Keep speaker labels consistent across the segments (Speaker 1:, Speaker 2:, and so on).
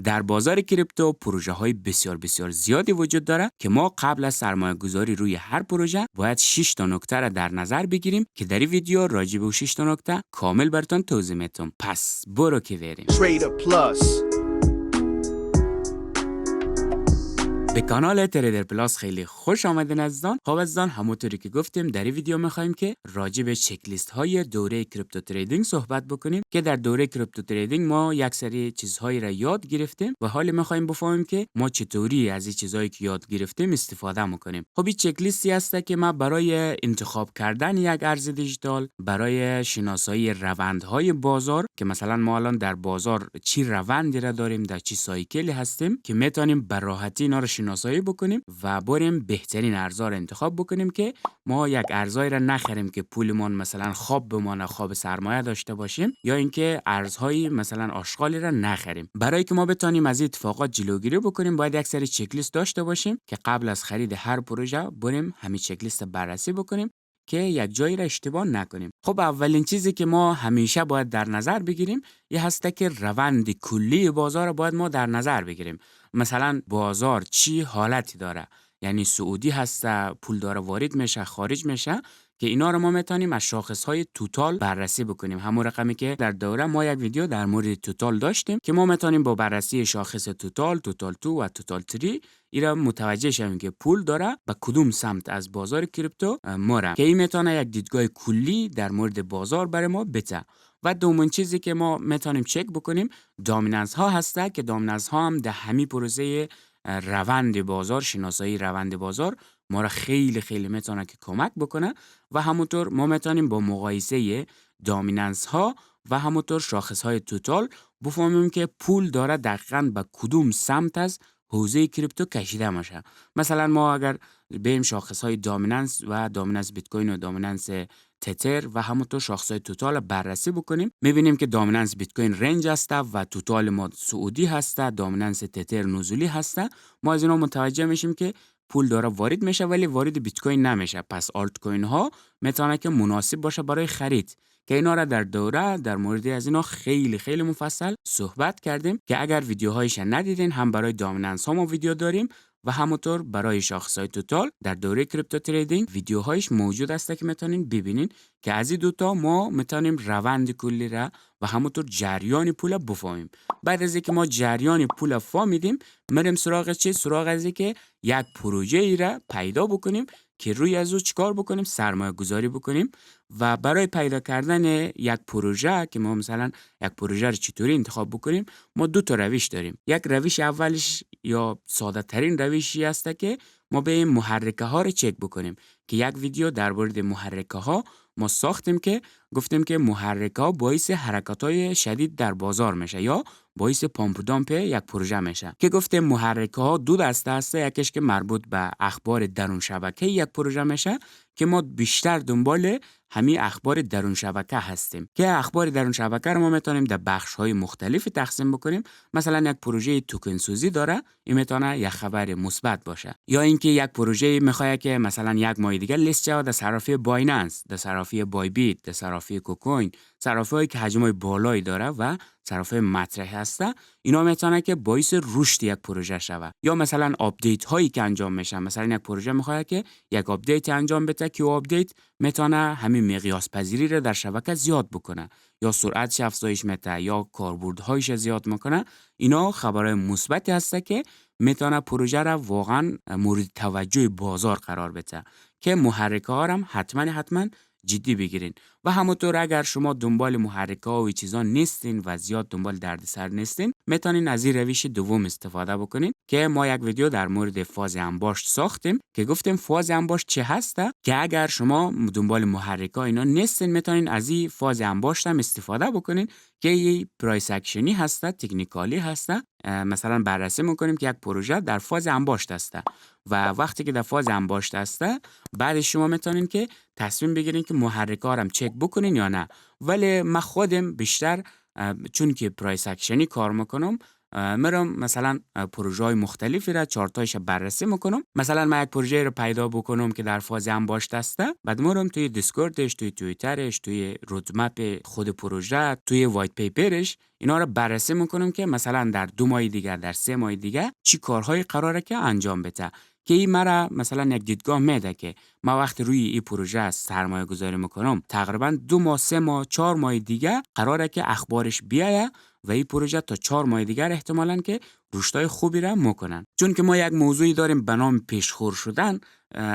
Speaker 1: در بازار کریپتو پروژه های بسیار بسیار زیادی وجود داره که ما قبل از سرمایه گذاری روی هر پروژه باید 6 تا نکته را در نظر بگیریم که در این ویدیو راجع به 6 تا نکته کامل براتون توضیح میدم. پس برو که بریم. به کانال تریدر پلاس خیلی خوش آمدین عزیزان. خب عزیزان، همونطوری که گفتیم در این ویدیو میخوایم که راجع به چک لیست های دوره کریپتو تریدینگ صحبت بکنیم که در دوره کریپتو تریدینگ ما یک سری چیزهایی را یاد گرفتیم و حالا میخوایم بفهمیم که ما چطوری از این چیزهایی که یاد گرفتیم استفاده میکنیم. خب این چک لیستی هست که ما برای انتخاب کردن یک ارز دیجیتال، برای شناسایی روندهای بازار که مثلا ما الان در بازار چی روندی را داریم، در چی سایکلی هستیم که میتونیم به راحتی اینا رو شناسایی بکنیم و بریم بهترین ارزها رو انتخاب بکنیم که ما یک ارزایی را نخریم که پولمون مثلا خواب بمانه، خواب سرمایه داشته باشیم، یا اینکه ارزهای مثلا آشغالی را نخریم. برای که ما بتونیم از این اتفاقات جلوگیری بکنیم باید یک سری چک لیست داشته باشیم که قبل از خرید هر پروژه بریم همین چک لیست بررسی بکنیم که یک جایی را اشتباه نکنیم. خب اولین چیزی که ما همیشه باید در نظر بگیریم یه هسته که روند کلی بازار را باید ما در نظر بگیریم. مثلا بازار چی حالتی داره، یعنی سعودی هسته، پول داره وارد میشه، خارج میشه، که اینا رو ما میتونیم از شاخصهای توتال بررسی بکنیم. همون رقمی که در دوره ما یک ویدیو در مورد توتال داشتیم که ما میتونیم با بررسی شاخص توتال، توتال 2 و توتال 3 ایرا متوجه شویم که پول داره به کدوم سمت از بازار کریپتو مره، که این میتونه یک دیدگاه کلی در مورد بازار برای ما بده. و دومین چیزی که ما میتونیم چک بکنیم دامیننس ها هسته که دامیننس ها هم در همین پروسه روند بازار، شناسایی روند بازار ما را خیلی خیلی میتونه که کمک بکنه و همونطور ما میتونیم با مقایسه دامیننس ها و همونطور شاخص های توتال بفهمیم که پول داره دقیقاً به کدوم سمت از حوزه کریپتو کشیده میشه. مثلا ما اگر بریم شاخص های دامیننس و دامیننس بیت کوین و دامیننس تتر و همونطور شاخص های توتال بررسی بکنیم، میبینیم که دامیننس بیت کوین رنج هسته و توتال ما سعودی هسته، دامیننس تتر نزولی هسته. ما از اینا متوجه میشیم که پول داره وارد میشه ولی وارد بیت کوین نمیشه، پس آلت کوین ها میتونه که مناسب باشه برای خرید، که اینا را در دوره در مورد از اینا خیلی خیلی مفصل صحبت کردیم که اگر ویدیوهایش ندیدین هم برای دامیننس ها ما ویدیو داریم و همونطور برای شاخصهای توتال در دوره کریپتو تریدینگ ویدیوهایش موجود است که میتونین ببینین که از این دوتا ما میتونیم روند کلی را و همونطور جریان پول بفهمیم. بعد از اینکه ما جریان پول فهمیدیم میریم سراغ چی؟ سراغ از اینکه یک پروژه ای را پیدا بکنیم که روی از او چیکار بکنیم؟ سرمایه گذاری بکنیم. و برای پیدا کردن یک پروژه که ما مثلا یک پروژه رو چطوری انتخاب بکنیم، ما دو تا روش داریم. یک روش اولش یا ساده ترین روشی است که ما به محرکه ها رو چک بکنیم، که یک ویدیو در مورد محرکه ها ما ساختیم که گفتیم که محرکه ها باعث حرکت های شدید در بازار میشه یا باعث پامپ و دامپ یک پروژه میشه، که گفتیم محرکه ها دو دسته است. یکیش که مربوط به اخبار درون شبکه یک پروژه میشه که ما بیشتر دنبال همین اخبار درون شبکه هستیم، که اخبار درون شبکه رو ما میتونیم در بخش های مختلف تقسیم بکنیم. مثلا یک پروژه توکن سوزی داره، این میتونه یک خبر مثبت باشه، یا اینکه یک پروژه میخواد که مثلا یک ماه دیگه لیست شود در صرافی بایننس، در صرافی بای بیت، در صرافی کوکوین، صرافی‌هایی که حجمای بالایی داره و صرافی مطرح هسته، اینا میتونه که باعث رشد یک پروژه شود. یا مثلا آپدیت هایی که انجام میشن، مثلا یک پروژه میخواد که یک آپدیت انجام بده که آپدیت میتونه همین مقیاس پذیری رو در شبکه زیاد بکنه، یا سرعتش افزایش میده یا کاربردهایش زیاد میکنه. اینا خبرهای مثبتی هسته که میتونه پروژه را واقعا مورد توجه بازار قرار بده، که محرکه ها هم حتما جدی بگیرین. و همونطور اگر شما دنبال محرکه ها و چیزا نیستین و زیاد دنبال دردسر نیستین، میتونین از این روش دوم استفاده بکنین، که ما یک ویدیو در مورد فاز انباشت ساختیم که گفتیم فاز انباشت چه هسته، که اگر شما دنبال محرکه ها اینا نیستین میتونین از این فاز انباشت هم استفاده بکنین، که یه پرایس اکشنی هسته، تکنیکالی هسته. مثلا بررسی میکنیم که یک پروژه در فاز انباشت هسته و وقتی که در فاز انباشت هسته بعد شما میتونین که تصمیم بگیرین که محرکه ها رو چک بکنین یا نه. ولی من خودم بیشتر چون که پرایس اکشنی کار میکنم میرم مثلا پروژه های مختلفی را چارتایش بررسی میکنم. مثلا من یک پروژه رو پیدا بکنم که در فاز انباشت هسته، بعد میرم توی دیسکوردش، توی توییترش، توی رودمپ خود پروژه، توی وایت پیپرش اینا رو بررسی میکنم که مثلا در 2 ماه دیگه، در 3 ماه دیگه چی کارهایی قراره که انجام بده، که این مرا مثلا یک دیدگاه میده که ما وقتی روی این پروژه سرمایه گذاری میکنم تقریبا 2 ماه، 3 ماه، 4 ماه دیگه قراره که اخبارش بیایه و این پروژه تا 4 ماه دیگر احتمالاً که رشدهای خوبی را میکنن. چون که ما یک موضوعی داریم به نام پیشخور شدن.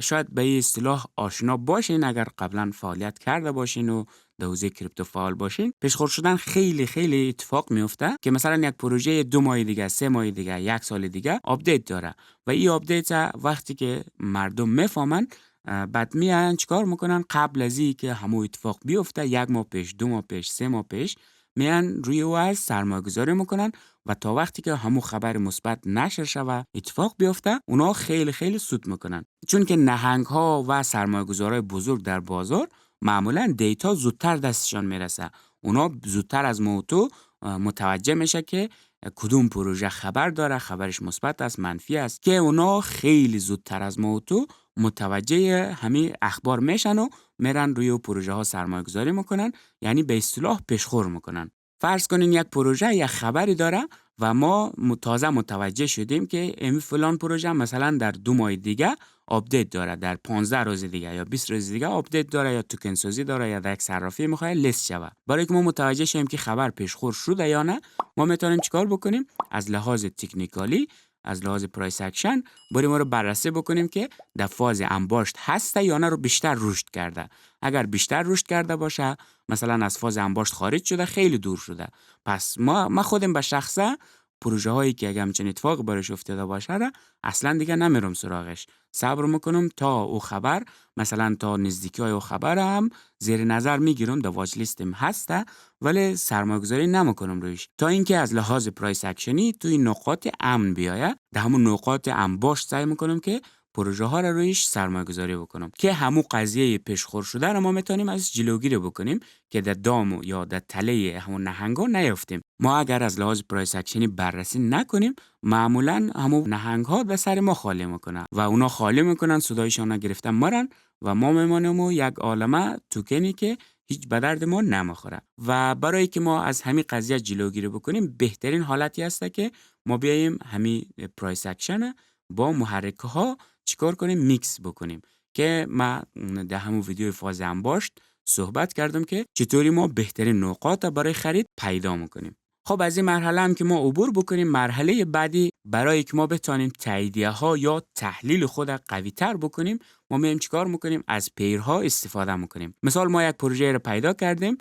Speaker 1: شاید به این اصطلاح آشنا باشین اگر قبلا فعالیت کرده باشین و در حوزه کریپتو فعال باشین. پیشخور شدن خیلی خیلی اتفاق میفته که مثلا یک پروژه 2 ماه دیگه، 3 ماه دیگه، 1 سال دیگه آپدیت داره و این آپدیت وقتی که مردم میفهمن بعد میان چیکار میکنن؟ قبل از این که همون اتفاق بیفته 1 ماه پیش، 2 ماه پیش، 3 ماه پیش میان روی او سرمایه گذاری میکنن و تا وقتی که همون خبر مثبت نشر شوه اتفاق بیفته اونا خیلی خیلی سود میکنن. چون که نهنگ ها و سرمایه گذارای بزرگ در بازار معمولا دیتا زودتر دستشان میرسه. اونا زودتر از موتو متوجه میشه که کدوم پروژه خبر داره، خبرش مثبت است، منفی است، که اونا خیلی زودتر از موتو متوجه همین اخبار میشن و میرن روی پروژه ها سرمایه گذاری میکنن، یعنی به اصطلاح پیشخور میکنن. فرض کنین یک پروژه یک خبری داره و ما تازه متوجه شدیم که این فلان پروژه مثلا در 2 ماه دیگه آپدیت داره، در 15 روز دیگه یا 20 روز دیگه آپدیت داره یا توکن سازی داره یا در یک صرافی میخواد لیست شوه. برای که ما متوجه شیم که خبر پیشخور شده یا نه، ما میتونیم چیکار بکنیم؟ از لحاظ تکنیکالی، از لحاظ پرایس اکشن بریم رو بررسی بکنیم که در فاز انباشت هسته یا نه رو بیشتر رشد کرده. اگر بیشتر رشد کرده باشه، مثلا از فاز انباشت خارج شده، خیلی دور شده، پس ما خودم به شخصه پروژه هایی که اگه همچین اتفاق برش افتاده باشه را اصلا دیگه نمیرم سراغش. صبر میکنم تا او خبر، مثلا تا نزدیکی های او خبر هم زیر نظر میگیرم، در واچ لیستم هسته، ولی سرمایه گذاری نمیکنم رویش تا اینکه از لحاظ پرایس اکشنی توی نقاط امن بیایه. در همون نقاط انباشت سعی میکنم که پروژه ها را رویش سرمایه گذاری بکنم که همون قضیه پیشخور شده را ما میتونیم از جلوگیری بکنیم که در دام یا در تله همون نهنگا نیفتیم. ما اگر از لحاظ پرایس اکشنی بررسی نکنیم، معمولا همون نهنگ ها به سر ما خالی میکنن و اونا خالی میکنن، صدایشان گرفتن مرن و ما میمانیم و یک عالمه توکنی که هیچ به درد ما نمیخوره. و برای که ما از همین قضیه جلوگیری بکنیم، بهترین حالتی هست که ما بیایم همین پرایس اکشن با محرکه ها چیکار کنیم؟ میکس بکنیم که ما در همون ویدیو فاز انباشت صحبت کردم که چطوری ما بهترین نقاط برای خرید پیدا میکنیم. خب از این مرحله هم که ما عبور بکنیم، مرحله بعدی برای که ما بتونیم تاییدیه ها یا تحلیل خود قوی تر بکنیم، ما میایم چیکار میکنیم؟ از پیرها استفاده میکنیم. مثال ما یک پروژه رو پیدا کردیم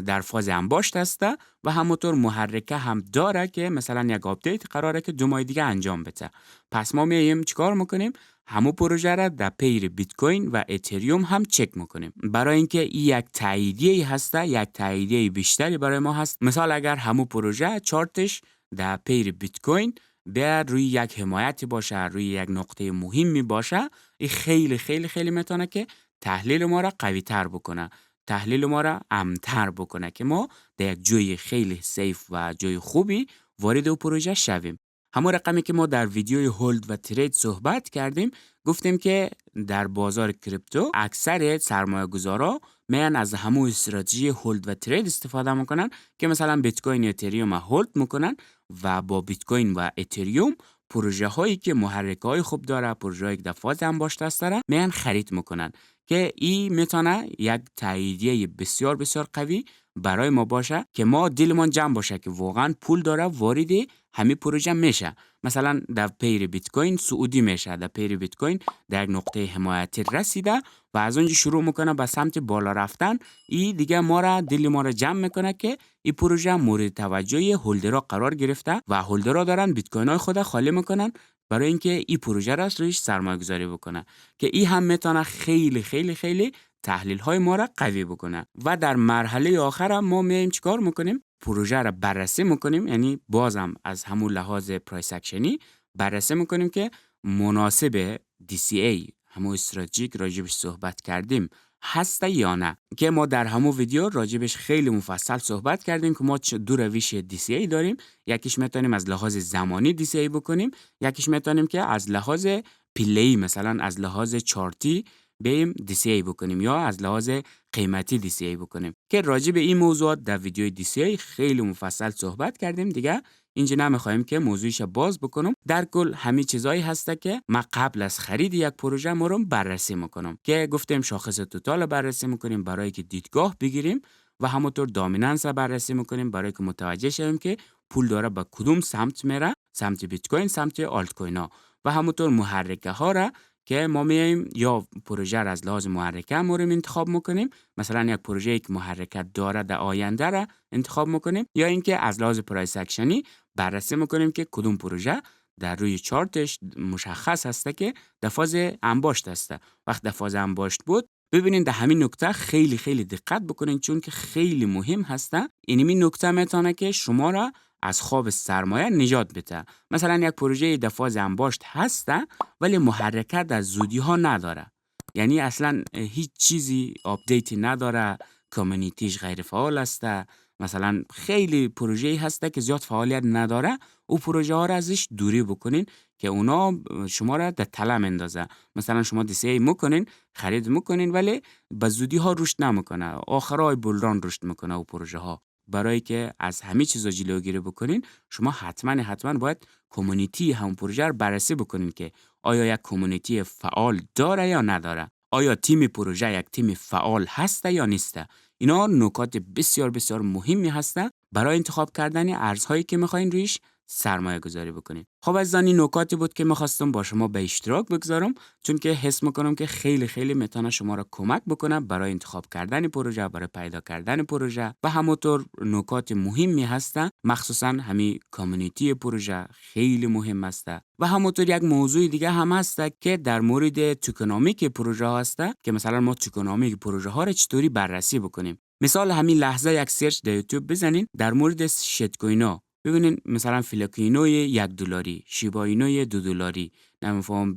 Speaker 1: در فاز انباشت هسته و همونطور محرکه هم داره که مثلا یک آپدیت قراره که 2 ماه دیگه انجام بده. پس ما میایم چیکار میکنیم؟ همو پروژه را در پیر بیت کوین و اتریوم هم چک میکنیم، برای اینکه این یک تاییدیه هسته، یک تاییدیه بیشتری برای ما هست. مثال اگر همو پروژه چارتش در پیر بیت کوین بیاد روی یک حمایتی باشه، روی یک نقطه مهمی باشه، این خیلی خیلی خیلی میتونه که تحلیل ما را قوی تر بکنه، تحلیل ما را امن‌تر بکنه که ما در یک جای خیلی سیف و جای خوبی وارد او پروژه شویم. همون رقمی که ما در ویدیوی هولد و ترید صحبت کردیم، گفتیم که در بازار کریپتو اکثر سرمایه گذارا میان از همون استراتژی هولد و ترید استفاده میکنن که مثلا بیت کوین یا اتریوم هولد میکنن و با بیت کوین و اتریوم پروژه هایی که محرک های خوب داره، پروژه هایی که در فاز انباشته است داره، میان خرید میکنن که این میتونه یک تاییدیه بسیار بسیار قوی برای ما باشه که ما دلمون جمع باشه که واقعا پول داره وارد همین پروژه میشه. مثلا در پیر بیت کوین سعودی میشه، در پیر بیت کوین در یک نقطه حمایتی رسیده و از اونجا شروع میکنه به سمت بالا رفتن. این دیگه دل ما را جمع میکنه که این پروژه مورد توجه هولدرها قرار گرفته و هولدرها دارن بیت کوین های خود خالی میکنن برای اینکه این پروژه را روش سرمایه گذاری بکنه، که این هم میتونه خیلی خیلی خیلی تحلیل های ما را قوی بکنه. و در مرحله آخر ما میایم چیکار میکنیم؟ پروژه را بررسی میکنیم، یعنی بازم از همون لحاظ پرایس اکشنی بررسی میکنیم که مناسب DCA، همون استراتژیک راجبش صحبت کردیم، هست یا نه، که ما در همون ویدیو راجبش خیلی مفصل صحبت کردیم که ما چه دو روش DCA داریم. یکیش میتونیم از لحاظ زمانی DCA بکنیم، یکیش میتونیم که از لحاظ پله‌ای مثلا از لحاظ چارتی بیم DCA بکنیم یا از لحاظ قیمتی DCA بکنیم، که راجب این موضوعات در ویدیوی DCA خیلی مفصل صحبت کردیم. دیگه اینجا نمیخوایم که موضوعش باز بکنم. در کل همین چیزایی هسته که ما قبل از خرید یک پروژه ما رو بررسی میکنم، که گفتیم شاخص توتال بررسی میکنیم برای که دیدگاه بگیریم و همونطور دامیننس بررسی میکنیم برای که متوجه شویم که پول داره به کدوم سمت میره، سمت بیت کوین، سمت آلت کوین ها، و همونطور محرکه ها را که ما میایم یا پروژه را از لحاظ محرکه موریم انتخاب میکنیم، مثلا یک پروژه که محرکه داره در آینده را انتخاب میکنیم، یا اینکه از لحاظ پرایس اکشنی بررسی میکنیم که کدوم پروژه در روی چارتش مشخص هسته که در فاز انباشت هسته. وقت در فاز انباشت بود، ببینید در همین نکته خیلی خیلی دقت بکنین، چون که خیلی مهم هسته. این نکته میتونه که شما را از خواب سرمایه نجات بده. مثلا یک پروژه در فاز انباشت هسته ولی محرکه در زودی ها نداره، یعنی اصلا هیچ چیزی آپدیتی نداره، کامیونیتیش غیر فعال هسته، مثلا خیلی پروژه‌ای هسته که زیاد فعالیت نداره، او پروژه ها را ازش دوری بکنین که اونا شما را در تله اندازه. مثلا شما DCA میکنین، خرید میکنین، ولی به زودی ها رشد نمیکنه، آخرای بولران رشد میکنه او پروژه ها. برای که از همه چیزا جلوگیری بکنین، شما حتما باید کامیونیتی همون پروژه رو بررسی بکنین که آیا یک کامیونیتی فعال داره یا نداره، آیا تیم پروژه یک تیم فعال هسته یا نیسته. اینا نکات بسیار بسیار مهمی هسته برای انتخاب کردن ارزهایی که میخواین رویش سرمایه گذاری بکنید. خب از این نکاتی بود که میخواستم با شما به اشتراک بگذارم، چون که حس میکنم که خیلی خیلی میتونه شما را کمک بکنه برای انتخاب کردن پروژه، برای پیدا کردن پروژه، و همونطور نکات مهمی هسته، مخصوصا همین کامیونیتی پروژه خیلی مهم هسته. و همونطور یک موضوع دیگه هم هسته که در مورد توکنومیک پروژه هسته، که مثلا ما توکنومیک پروژه ها را چطوری بررسی بکنیم. مثال همین لحظه یک سرچ در یوتیوب بزنین در مورد شیت کوینا، ببینین مثلا فیلوکوینوی $1، شیبا اینوی $2، نمیفهم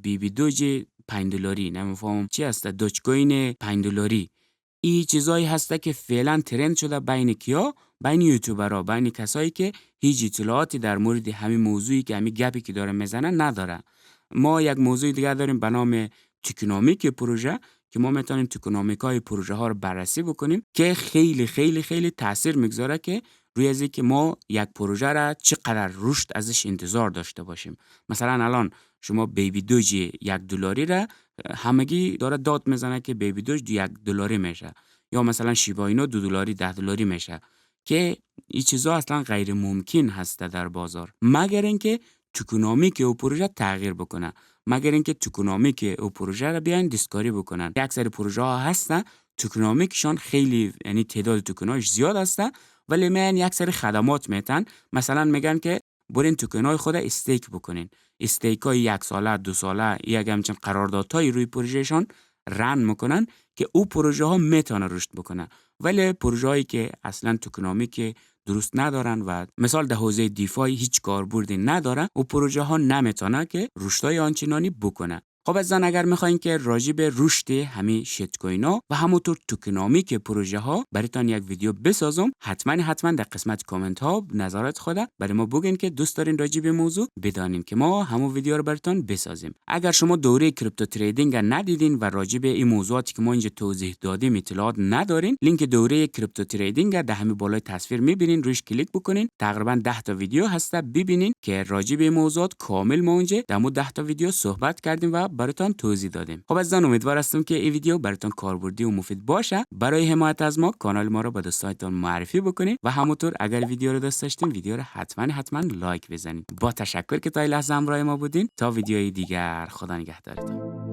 Speaker 1: بی دوج $5، نمیفهم چی هسته، دوج کوین $5. این چیزایی هسته که فعلا ترند شده بین کیا؟ بین یوتیوبرها، بین کسایی که هیچ اطلاعاتی در مورد همین موضوعی که همین گپی که داره میزنه نداره. ما یک موضوع دیگه داریم به نام توکنومیک پروژه، که ما میتونیم توکنومیکای پروژه ها رو بررسی بکنیم، که خیلی خیلی خیلی تاثیر میگذاره که روی از که ما یک پروژه را چقدر رشد ازش انتظار داشته باشیم. مثلا الان شما بیبی دوج $1 را همگی داره داد میزنه که بیبی دوج $1 میشه، یا مثلا شیبا اینو $2 $10 میشه، که این چیزا اصلا غیر ممکن هست در بازار، مگر اینکه توکنومیک او پروژه تغییر بکنه، مگر اینکه توکنومیک او پروژه را بیان دیسکاری بکنن. اکثر پروژه ها هستن توکنومیکشان خیلی، یعنی تعداد توکناش زیاد هسته، ولی میان یک سری خدمات میتن، مثلا میگن که برین توکنای خود استیک بکنین، استیکای 1 ساله 2 ساله یک همچین قراردادهای روی پروژهشان رن میکنن که او پروژه ها میتونه رشد بکنه. ولی پروژه هایی که اصلا توکنومیک درست ندارن و مثال در حوزه دیفای هیچ کاربردی ندارن، او پروژه ها نمیتونه که رشدای آنچنانی بکنه. خب عزیزان، اگر میخواین که راجع به رشد همین شیت کوینا و همونطور توکنومیک پروژه ها براتون یک ویدیو بسازم، حتما در قسمت کامنت ها نظرات خود برای ما بگین که دوست دارین راجع به موضوع بدانیم که ما همون ویدیو رو براتون بسازیم. اگر شما دوره کریپتو تریدینگ ندیدین و راجع به این موضوعاتی که ما اینجا توضیح دادیم اطلاعات ندارین، لینک دوره کریپتو تریدینگ در همین بالای تصویر میبینین، روش کلیک بکنین، تقریبا 10 تا ویدیو هست، ببینین که راجع به موضوعات کامل ما اونجا در مورد 10 تا ویدیو صحبت کردیم و براتون توضیح دادیم. خب عزیزان، امیدوار هستم که این ویدیو براتون کاربردی و مفید باشه. برای حمایت از ما کانال ما رو به دوستانتون معرفی بکنید و همونطور اگر ویدیو رو دوست داشتین ویدیو رو حتما لایک بزنید. با تشکر که تا این لحظه همراه ما بودین. تا ویدیوی دیگر، خدا نگهدارتون.